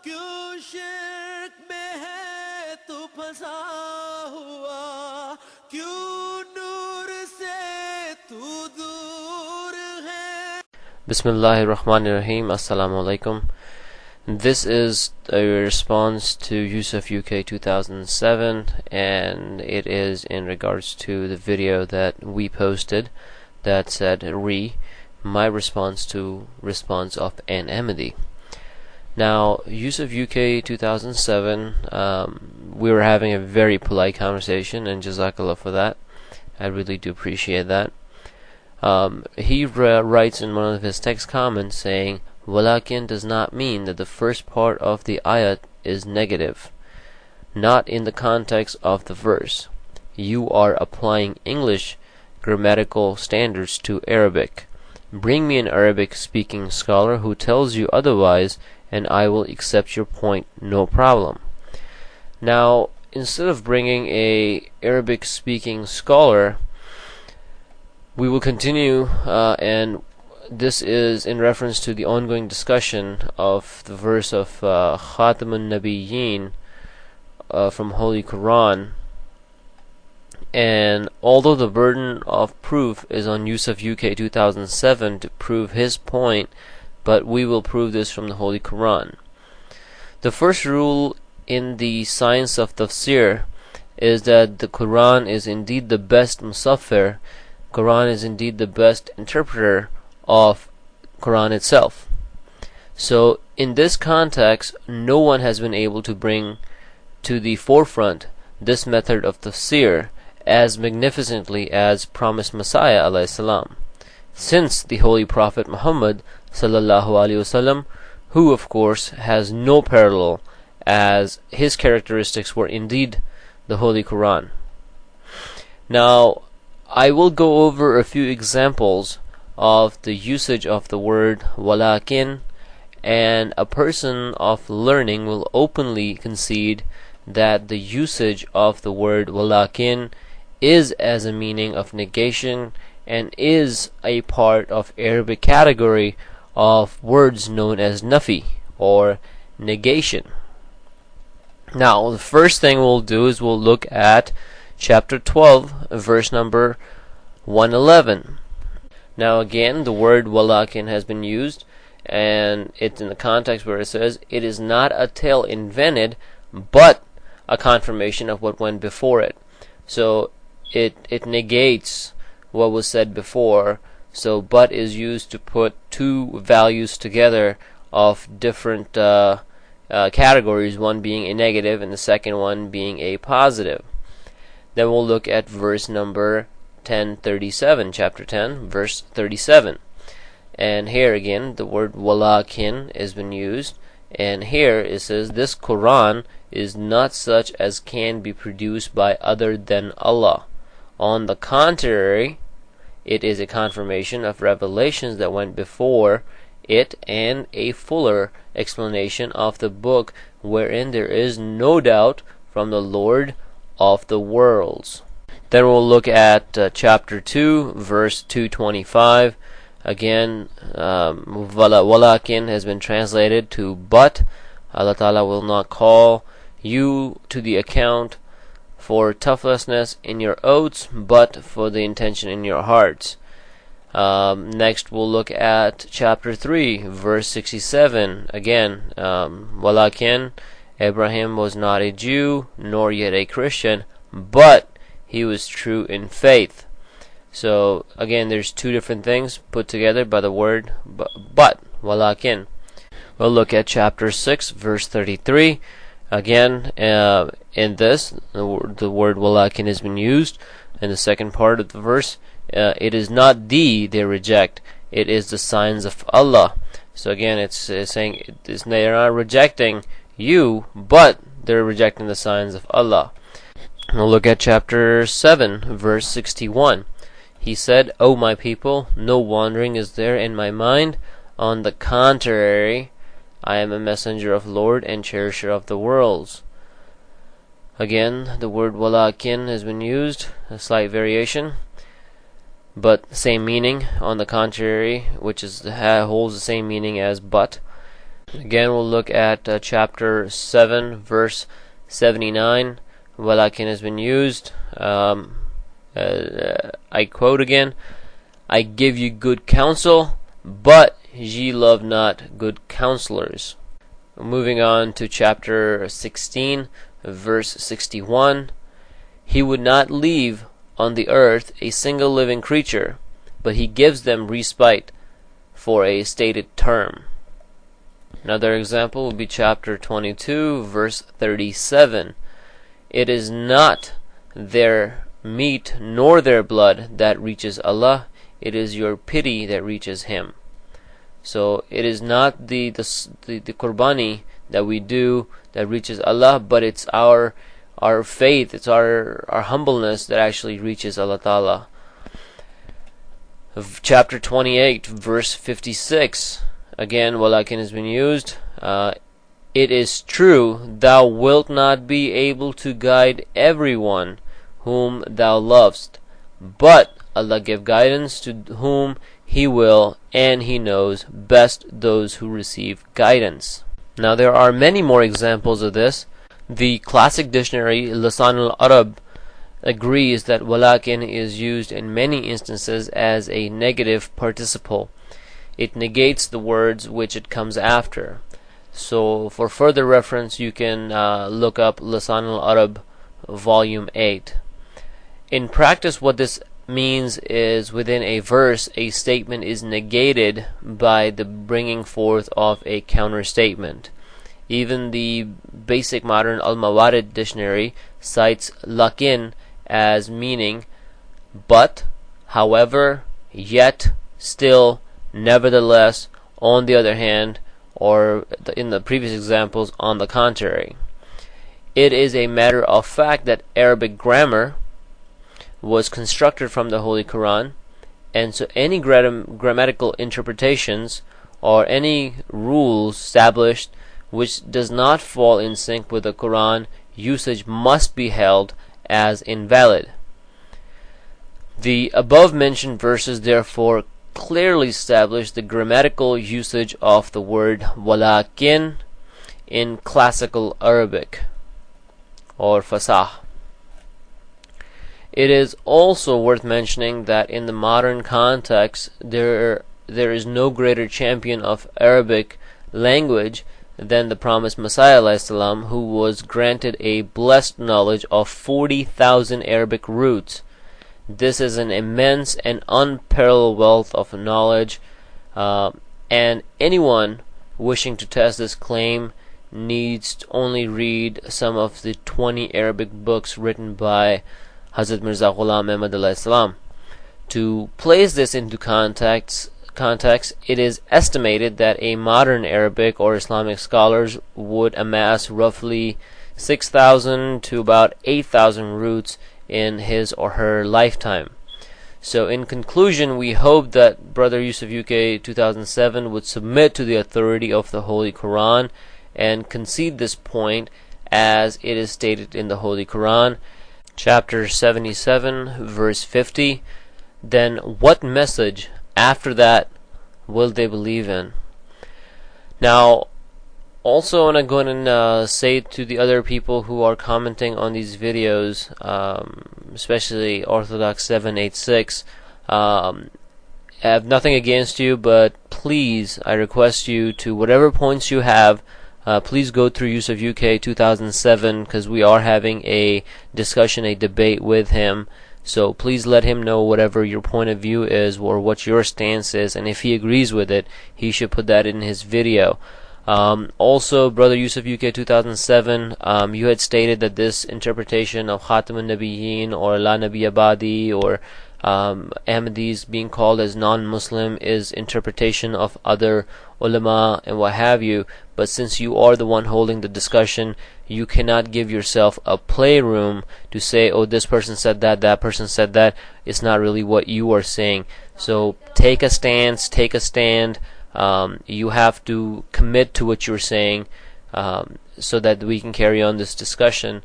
क्यों शिर्क में है तू फंसा हुआ, क्यों नूर से तू दूर है. Bismillahirrahmanirrahim. Assalamu alaikum. This is a response to Yusuf UK 2007, and it is in regards to the video that we posted that said my response to response of AnAhmadi. Now, Yusuf UK 2007, we were having a very polite conversation, and Jazakallah for that. I really do appreciate that. He writes in one of his text comments saying, "Walakin does not mean that the first part of the ayat is negative, not in the context of the verse. You are applying English grammatical standards to Arabic. Bring me an Arabic-speaking scholar who tells you otherwise, and I will accept your point, no problem." Now, instead of bringing a Arabic-speaking scholar, we will continue, and this is in reference to the ongoing discussion of the verse of Khatamun Nabiyyin from Holy Quran. And although the burden of proof is on Yusuf UK 2007 to prove his point, but we will prove this from the Holy Quran. The first rule in the science of tafsir is that the Quran is indeed the best musaffir. Quran is indeed the best interpreter of Quran itself. So in this context, no one has been able to bring to the forefront this method of tafsir as magnificently as promised Messiah alayhi salam, since the Holy Prophet Muhammad sallallahu alaihi wasallam, who of course has no parallel, as his characteristics were indeed the Holy Quran. Now, I will go over a few examples of the usage of the word walakin, and a person of learning will openly concede that the usage of the word walakin is as a meaning of negation and is a part of Arabic category of words known as nafi, or negation. Now, the first thing we'll do is we'll look at chapter 12, verse number 111. Now again, the word walakin has been used, and it's in the context where it says, "It is not a tale invented, but a confirmation of what went before it." So it negates what was said before. So but is used to put two values together of different categories, one being a negative and the second one being a positive. Then we'll look at verse number 1037, chapter 10, verse 37. And here again, the word walakin has been used. And here it says, "This Quran is not such as can be produced by other than Allah. On the contrary, it is a confirmation of revelations that went before it and a fuller explanation of the book wherein there is no doubt from the Lord of the worlds." Then we'll look at chapter 2, verse 225. Again, walakin has been translated to but. Allah Ta'ala will not call you to the account for toughlessness in your oaths, but for the intention in your hearts. Next we'll look at chapter 3, verse 67. Again, walakin, Abraham was not a Jew, nor yet a Christian, but he was true in faith. So again, there's two different things put together by the word but, walakin. We'll look at chapter 6, verse 33. Again, in this, the word walakin has been used. In the second part of the verse, it is not thee they reject, it is the signs of Allah. So again, it's saying they're not rejecting you, but they're rejecting the signs of Allah. We'll look at chapter 7, verse 61. He said, "O my people, no wandering is there in my mind. On the contrary, I am a messenger of Lord and cherisher of the worlds." Again, the word walakin has been used, a slight variation, but same meaning. On the contrary, which holds the same meaning as but. Again, we'll look at chapter 7, verse 79. Walakin has been used. I quote again, I give you good counsel, but ye love not good counselors. Moving on to chapter 16, verse 61. He would not leave on the earth a single living creature, but he gives them respite for a stated term. Another example will be chapter 22, verse 37. It is not their meat nor their blood that reaches Allah, it is your pity that reaches Him. So it is not the qurbani that we do that reaches Allah, but it's our faith, it's our humbleness that actually reaches Allah Ta'ala. Chapter 28, verse 56. Again, walakin has been used. It is true, thou wilt not be able to guide everyone whom thou lovest, but Allah give guidance to whom He will, and He knows best those who receive guidance. Now there are many more examples of this. The classic dictionary Lisan al-Arab agrees that walakin is used in many instances as a negative participle. It negates the words which it comes after. So for further reference, you can look up Lisan al-Arab volume 8. In practice, what this means is within a verse, a statement is negated by the bringing forth of a counter statement. Even the basic modern Al-Mawarid dictionary cites lakin as meaning but, however, yet, still, nevertheless, on the other hand, or in the previous examples, on the contrary. It is a matter of fact that Arabic grammar was constructed from the Holy Quran, and so any grammatical interpretations or any rules established which does not fall in sync with the Quran usage must be held as invalid. The above mentioned verses therefore clearly establish the grammatical usage of the word walakin in classical Arabic or fasah. It is also worth mentioning that in the modern context there is no greater champion of Arabic language than the promised Messiah ﷺ, who was granted a blessed knowledge of 40,000 Arabic roots. This is an immense and unparalleled wealth of knowledge, and anyone wishing to test this claim needs to only read some of the 20 Arabic books written by Hazrat Mirza Ghulam Ahmad alayhi salam. To place this into context, it is estimated that a modern Arabic or Islamic scholars would amass roughly 6,000 to about 8,000 roots in his or her lifetime. So in conclusion, we hope that Brother Yusuf UK 2007 would submit to the authority of the Holy Quran and concede this point as it is stated in the Holy Quran. Chapter 77, verse 50. Then what message after that will they believe in? Now, also, I'm going to say to the other people who are commenting on these videos, especially Orthodox 786, I have nothing against you, but please, I request you to, whatever points you have, please go through Yusuf UK 2007, because we are having a discussion, a debate with him. So please let him know whatever your point of view is or what your stance is, and if he agrees with it, he should put that in his video. Also, Brother Yusuf UK 2007, you had stated that this interpretation of Khatam al-Nabiyyin or La Nabi Abadi or Ahmadis being called as non-Muslim is interpretation of other ulama and what have you, but since you are the one holding the discussion, you cannot give yourself a playroom to say, oh, this person said that, that person said that. It's not really what you are saying. So take a stance, take a stand. You have to commit to what you're saying, so that we can carry on this discussion.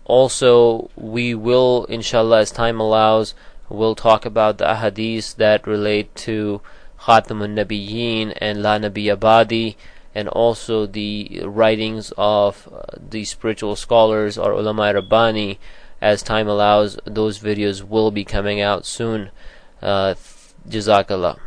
Also, we will, inshallah, as time allows, we'll talk about the ahadith that relate to Khatam al-Nabiyyin and La Nabi Abadi, and also the writings of the spiritual scholars or ulama rabbani. As time allows, those videos will be coming out soon. Jazakallah.